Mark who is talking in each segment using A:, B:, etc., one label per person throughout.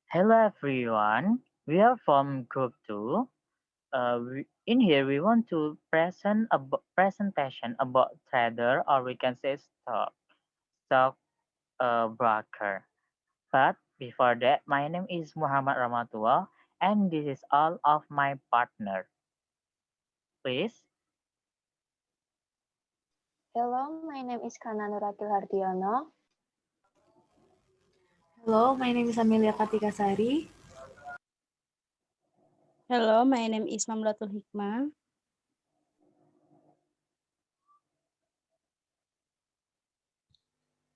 A: Hello everyone, we are from Group 2. In here we want to present a presentation about trader or we can say stock broker. But before that, my name is Muhammad Ramatua and this is all of my partner. Please.
B: Hello, my name is Kana Nuratil Hardiono.
C: Hello, my name is Amelia Katikasari.
D: Hello, my name is Mamlatul Hikmah.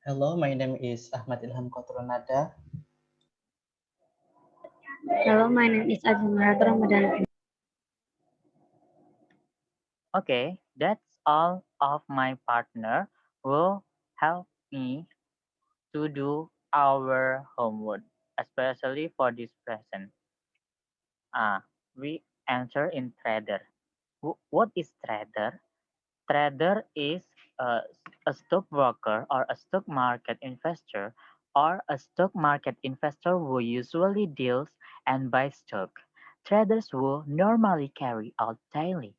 E: Hello, my name is Ahmad Ilham Kotrunada.
F: Hello, my name is Ajimara Ramadan.
A: Okay, that's all of my partner will help me to do our homework, especially for this present. We answer in trader. What is trader? Trader is a stockbroker or a stock market investor or a stock market investor who usually deals and buys stock. Traders who normally carry out daily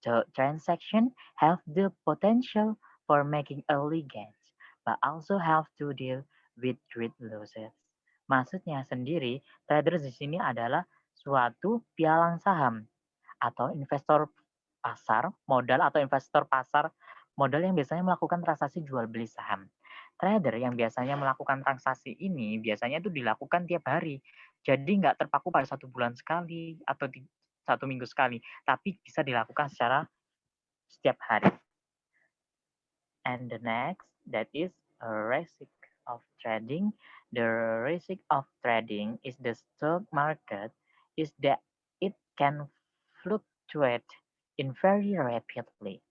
A: stock transactions have the potential for making early gains, but also have to deal with great losses. Maksudnya sendiri, traders di sini adalah suatu pialang saham atau investor pasar modal atau investor pasar modal yang biasanya melakukan transaksi jual beli saham. Trader yang biasanya melakukan transaksi ini biasanya itu dilakukan tiap hari. Jadi nggak terpaku pada 1 bulan sekali atau 1 minggu sekali, tapi bisa dilakukan secara setiap hari. And the next, that is a risk of trading. The risk of trading is the stock market is that it can fluctuate in very rapidly.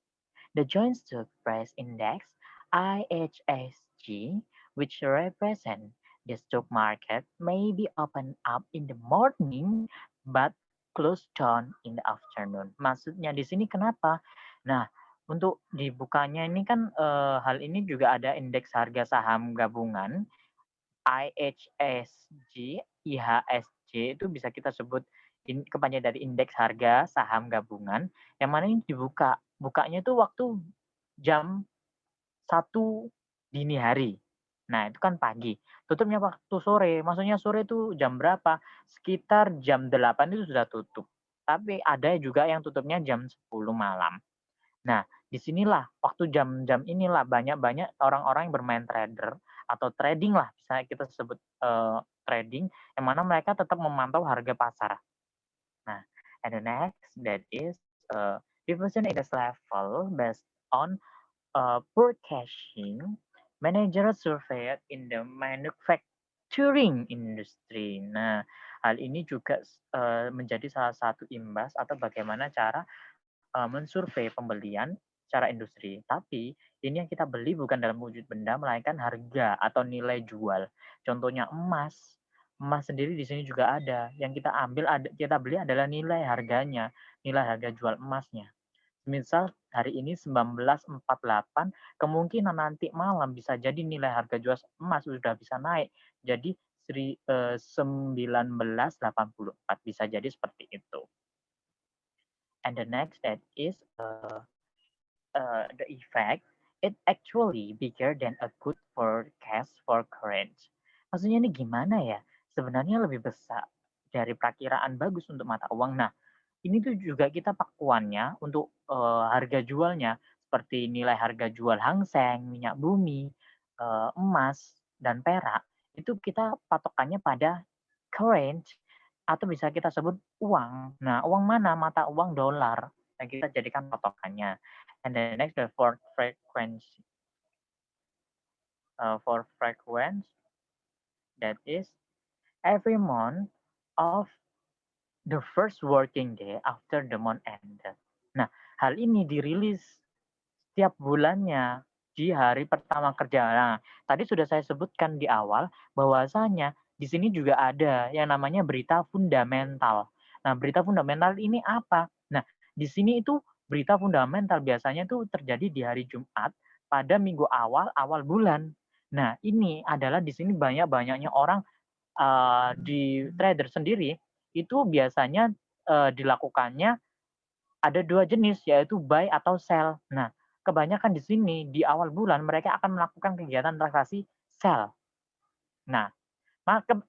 A: The Joint Stock Price Index (IHSG), which represents the stock market, may be open up in the morning but close down in the afternoon. Maksudnya di sini kenapa? Nah, untuk dibukanya ini kan hal ini juga ada indeks harga saham gabungan IHSG, IHSG itu bisa kita sebut kepanjangan dari indeks harga saham gabungan yang mana ini bukanya itu waktu jam 1 dini hari. Nah, itu kan pagi. Tutupnya waktu sore. Maksudnya sore itu jam berapa? Sekitar jam 8 itu sudah tutup. Tapi ada juga yang tutupnya jam 10 malam. Nah, disinilah waktu jam-jam inilah banyak-banyak orang-orang yang bermain trader atau trading lah, bisa kita sebut trading, yang mana mereka tetap memantau harga pasar. Nah, and the next that is division index level based on forecasting manager surveyed in the manufacturing industry. Nah, hal ini juga menjadi salah satu imbas atau bagaimana cara mensurvei pembelian secara industri. Tapi ini yang kita beli bukan dalam wujud benda, melainkan harga atau nilai jual. Contohnya emas. Emas sendiri di sini juga ada. Yang kita beli adalah nilai harganya, nilai harga jual emasnya. Misal hari ini 1948, kemungkinan nanti malam bisa jadi nilai harga jual emas sudah bisa naik jadi 1984, bisa jadi seperti itu. And the next that is the effect, it actually bigger than a good forecast for current. Maksudnya ini gimana ya? Sebenarnya lebih besar dari perakiraan bagus untuk mata uang. Nah, ini tuh juga kita pakuannya untuk harga jualnya seperti nilai harga jual Hang Seng, minyak bumi, emas dan perak itu kita patokannya pada current atau bisa kita sebut uang. Nah, uang mana? Mata uang dolar yang kita jadikan patokannya. And the next for frequency. For frequency, that is every month of the first working day after the month ended. Nah, hal ini dirilis setiap bulannya di hari pertama kerja. Nah, tadi sudah saya sebutkan di awal bahwasanya di sini juga ada yang namanya berita fundamental. Nah, berita fundamental ini apa? Nah, di sini itu berita fundamental biasanya itu terjadi di hari Jumat pada minggu awal bulan. Nah, ini adalah di sini banyak-banyaknya orang di trader sendiri itu biasanya dilakukannya ada 2 jenis, yaitu buy atau sell. Nah, kebanyakan di sini di awal bulan mereka akan melakukan kegiatan transaksi sell. Nah,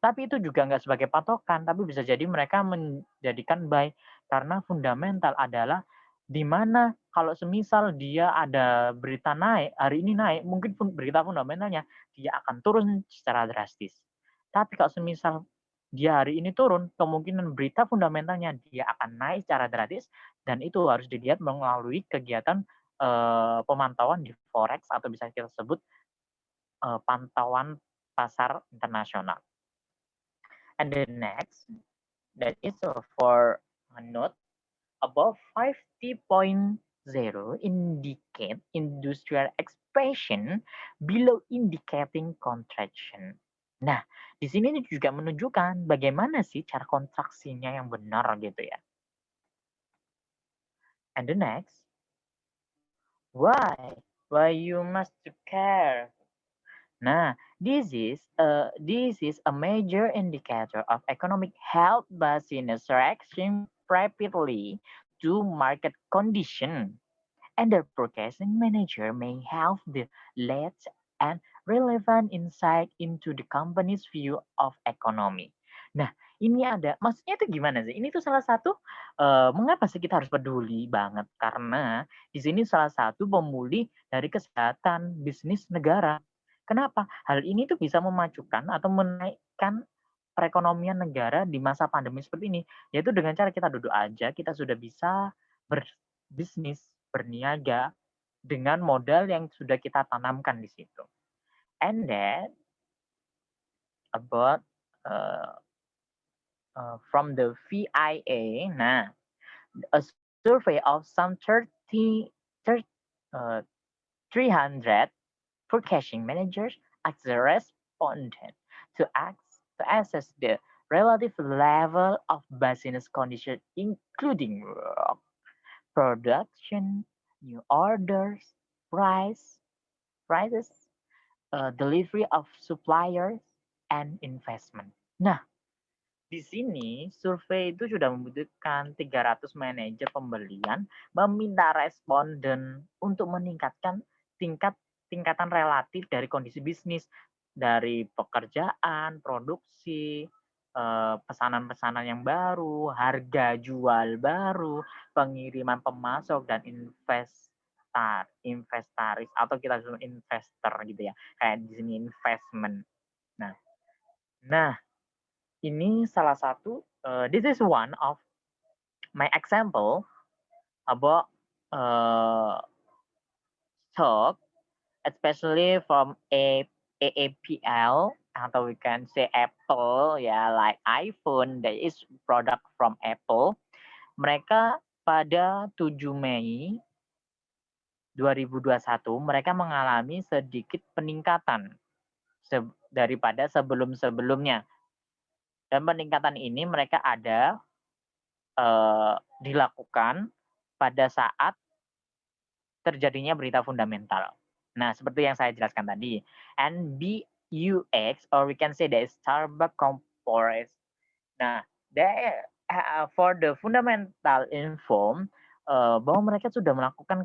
A: tapi itu juga nggak sebagai patokan, tapi bisa jadi mereka menjadikan buy karena fundamental adalah di mana kalau semisal dia ada berita naik, hari ini naik, mungkin berita fundamentalnya dia akan turun secara drastis. Tapi kalau semisal dia hari ini turun, kemungkinan berita fundamentalnya dia akan naik secara drastis dan itu harus dilihat melalui kegiatan pemantauan di forex atau bisa kita sebut pantauan pasar internasional. And the next, that is for a note above 50.0 indicate industrial expansion, below indicating contraction. Nah, di sini juga menunjukkan bagaimana sih cara kontraksinya yang benar gitu ya. And the next, why you must care. Nah, this is a major indicator of economic health business reaction rapidly to market condition, and the forecasting manager may have the latest and relevant insight into the company's view of economy. Nah, ini maksudnya itu gimana sih? Ini tuh salah satu mengapa sih kita harus peduli banget? Karena di sini salah satu pemulih dari kesehatan bisnis negara. Kenapa? Hal ini tuh bisa memajukan atau menaikkan perekonomian negara di masa pandemi seperti ini. Yaitu dengan cara kita duduk aja, kita sudah bisa berbisnis, berniaga dengan modal yang sudah kita tanamkan di situ. And then about from the VIA, nah, a survey of some 300 forecasting managers asked the respondent to assess the relative level of business condition, including work, production, new orders, prices, delivery of suppliers, and investment. Nah, di sini survei itu sudah membutuhkan 300 manajer pembelian meminta responden untuk meningkatkan tingkatan relatif dari kondisi bisnis, dari pekerjaan, produksi, pesanan-pesanan yang baru, harga jual baru, pengiriman pemasok dan investaris atau kita sebut investor gitu ya. Kayak di sini investment. Nah, ini salah satu this is one of my example about stock, especially from AAPL, atau we can say Apple, ya, like iPhone, that is product from Apple. Mereka pada 7 Mei 2021, mereka mengalami sedikit peningkatan daripada sebelum-sebelumnya. Dan peningkatan ini mereka dilakukan pada saat terjadinya berita fundamental. Nah, seperti yang saya jelaskan tadi, NBUX, or we can say that is Starbucks Corporation. Nah, for the fundamental inform bahwa mereka sudah melakukan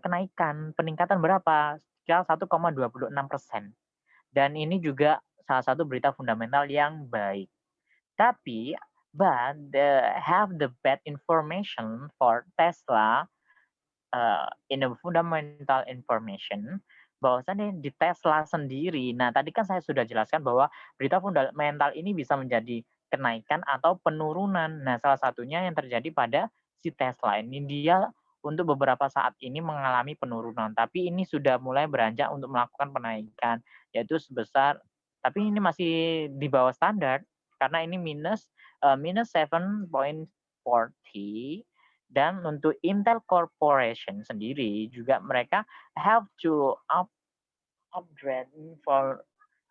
A: peningkatan berapa? Sekitar 1,26%. Dan ini juga salah satu berita fundamental yang baik. Tapi, have the bad information for Tesla in the fundamental information, bahwasannya di Tesla sendiri, nah tadi kan saya sudah jelaskan bahwa berita fundamental ini bisa menjadi kenaikan atau penurunan. Nah, salah satunya yang terjadi pada si Tesla ini, dia untuk beberapa saat ini mengalami penurunan, tapi ini sudah mulai beranjak untuk melakukan penaikan, yaitu sebesar, tapi ini masih di bawah standar karena ini minus 7.40. Dan untuk Intel Corporation sendiri juga mereka have to upgrade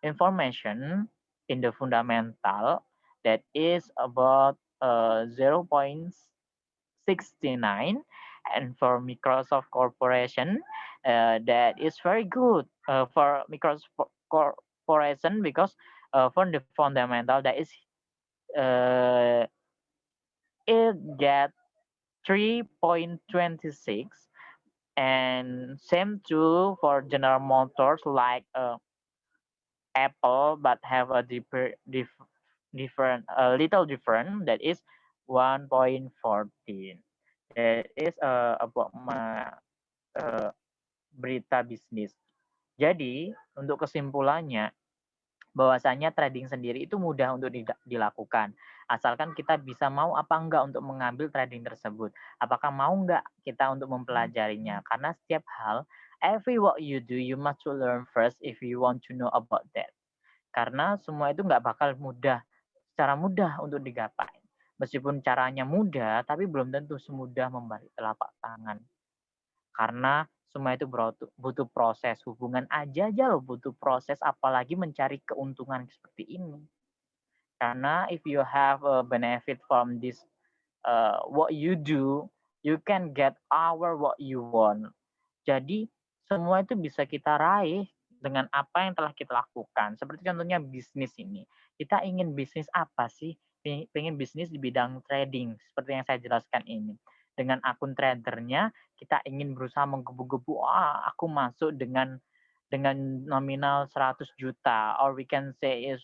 A: information in the fundamental that is about 0.69, and for Microsoft Corporation that is very good for Microsoft Corporation because for the fundamental that is uh, it get 3.26, and same true for General Motors like Apple, but have a different, a little different, that is 1.14. That is about my berita bisnis. Jadi untuk kesimpulannya, bahwasanya trading sendiri itu mudah untuk dilakukan. Asalkan kita bisa mau apa enggak untuk mengambil trading tersebut. Apakah mau enggak kita untuk mempelajarinya. Karena setiap hal, every what you do, you must to learn first if you want to know about that. Karena semua itu enggak bakal mudah, secara mudah untuk digapai. Meskipun caranya mudah, tapi belum tentu semudah membalik telapak tangan. Karena semua itu butuh proses. Hubungan aja loh butuh proses, apalagi mencari keuntungan seperti ini. Karena if you have a benefit from this what you do, you can get what you want. Jadi semua itu bisa kita raih dengan apa yang telah kita lakukan. Seperti contohnya bisnis ini. Kita ingin bisnis apa sih? Pengen bisnis di bidang trading, seperti yang saya jelaskan ini. Dengan akun tradernya, kita ingin berusaha menggebu-gebu, aku masuk dengan nominal 100 juta, or we can say is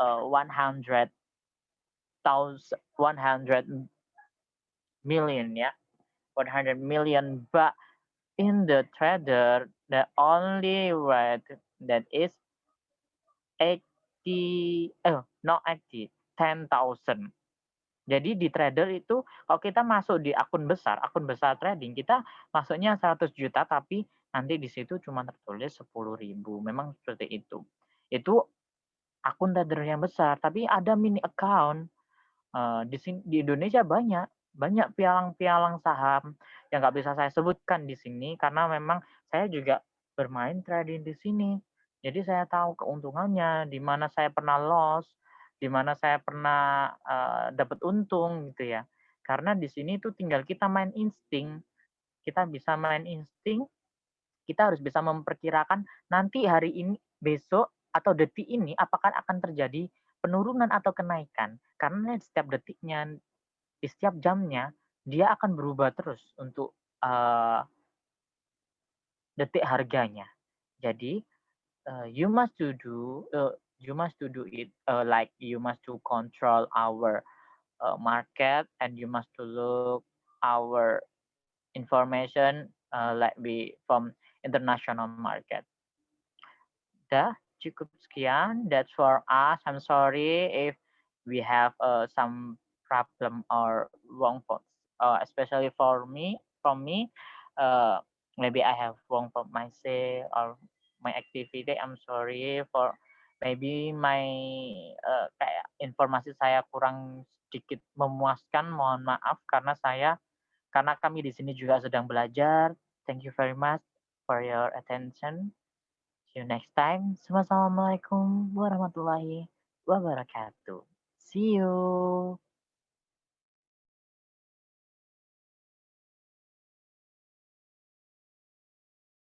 A: 100 million, ya, 100 million. But in the trader, the only rate that is 10,000. Jadi di trader itu kalau kita masuk di akun besar trading, kita masuknya 100 juta tapi nanti di situ cuma tertulis 10.000. Memang seperti itu. Itu akun trader yang besar, tapi ada mini account. Di Indonesia banyak pialang-pialang saham yang nggak bisa saya sebutkan di sini karena memang saya juga bermain trading di sini. Jadi saya tahu keuntungannya, di mana saya pernah loss, di mana saya pernah dapat untung gitu ya. Karena di sini tuh tinggal kita main insting. Kita bisa main insting, kita harus bisa memperkirakan nanti hari ini, besok, atau detik ini apakah akan terjadi penurunan atau kenaikan. Karena setiap detiknya, di setiap jamnya, dia akan berubah terus untuk detik harganya. Jadi you must to do it like you must to control our market, and you must to look our information like from international market. Dah cukup sekian. That's for us. I'm sorry if we have some problem or wrong thoughts, especially for me. From me, maybe I have wrong for myself or my activity. I'm sorry for maybe my kayak informasi saya kurang sedikit memuaskan. Mohon maaf karena kami di sini juga sedang belajar. Thank you very much for your attention. See you next time. Wassalamualaikum warahmatullahi wabarakatuh. See you.